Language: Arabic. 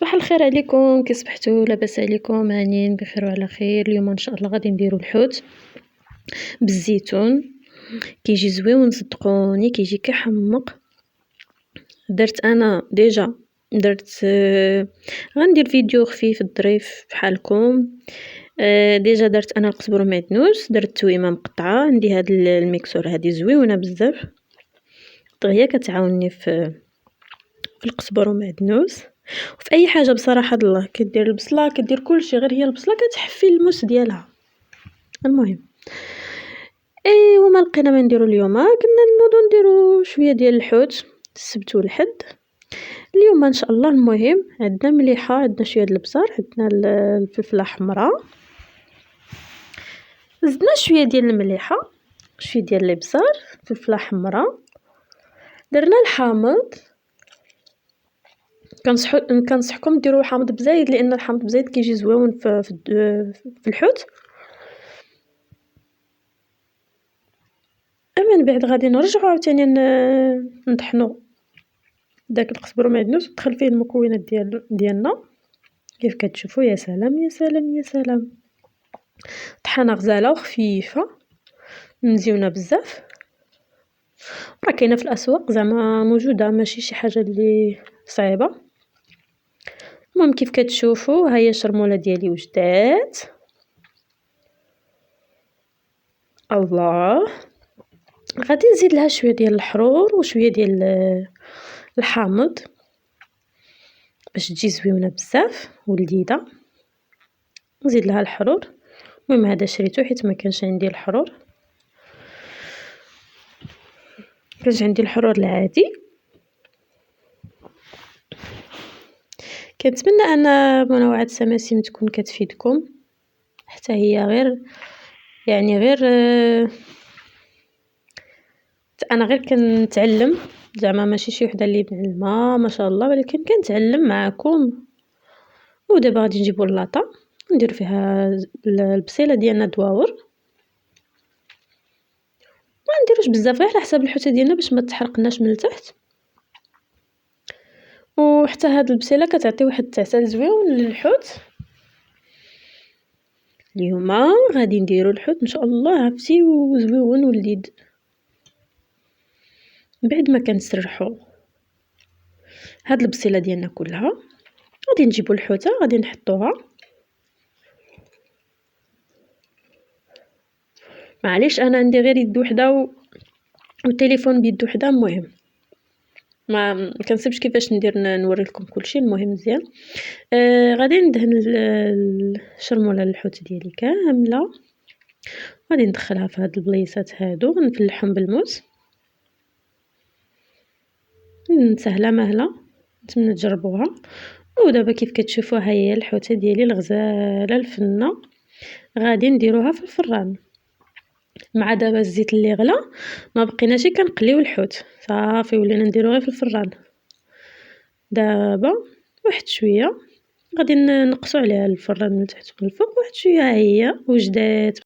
صباح الخير عليكم، كي صبحتوا؟ لاباس عليكم؟ هانيين بخير وعلى خير. اليوم ان شاء الله غادي نديروا الحوت بالزيتون، كيجي زويون صدقوني، كيجي كيحمق. درت انا ديجا درت غندير فيديو خفيف ظريف بحالكم. ديجا درت انا القزبر ومعدنوس، درت تويمه مقطعه، عندي هاد الميكسور هادي زويونه بزاف، دغيا كتعاونني في القزبر ومعدنوس وفي اي حاجه بصراحه الله. كدير البصله، كدير كلشي، غير هي البصله كتحفي الموس ديالها. المهم ايوا ما لقينا ما نديرو اليوم، قلنا نوضو نديرو شويه ديال الحوت السبت والحد اليوم ان شاء الله. المهم عندنا مليحه، عندنا شويه د البصل، عندنا الفلفله حمراء، زدنا شويه ديال المليحه، شويه ديال البصل، فلفله حمراء، درنا الحامض. كنصحكم ديروا حامض بزايد، لان الحامض بزايد كيجي زويون في الحوت. من بعد غادي نرجعوا عاوتاني نطحنوا داك القزبر ومعدنوس ندخل فيه المكونات ديالنا كيف كتشوفوا. يا سلام يا سلام يا سلام، طحانه غزاله وخفيفه مزيونه بزاف، راه كاينه في الاسواق زعما موجوده، ماشي شي حاجه اللي صعيبه. المهم كيف كتشوفوا ها هي الشرموله ديالي وجدات. الله، غادي نزيد لها شويه ديال الحرور وشويه ديال الحامض باش تجي زويونه بزاف ولذيذه. نزيد لها الحرور، المهم هذا شريته حيت ما كانش عندي الحرور، كانش عندي الحرور العادي. كنتمنى ان منوعات سماسم تكون كتفيدكم، حتى هي غير يعني غير انا غير كنتعلم، زعما ماشي شي وحده اللي معلمه ما شاء الله، ولكن كنتعلم معكم. ودابا غادي نجيبوا اللاطه ندير فيها البصيله ديالنا دواور، ما نديروش بزاف غير على حساب الحوته ديالنا باش ما تحرقناش من التحت. وحتى هاد البصيله كتعطي واحد التعسال زويون للحوت. اليوم غادي نديرو الحوت ان شاء الله عرفتي وزويون ولذيذ. بعد ما كنسرحوا هاد البصيله ديالنا كلها، غادي نجيبوا الحوته غادي نحطوها. معليش انا عندي غير يد وحده والتليفون بيد وحده. المهم ما كنسبش كيفاش ندير نوري لكم كلشي. المهم مزيان غادي ندهن الشرموله للحوت ديالي كامله، غادي ندخلها في هاد البليصات هادو، نفلحهم بالموس. سهله مهله، نتمنى تجربوها. ودابا كيف كتشوفوا ها هي الحوته ديالي الغزاله الفنه، غادي نديروها في الفران. مع دابا الزيت اللي غلا ما بقيناش كنقليو الحوت، صافي ولينا نديرو غير في الفران. دابا واحد شويه غادي نقصوا عليها الفران من تحت ومن الفوق، واحد شويه ها هي وجدات.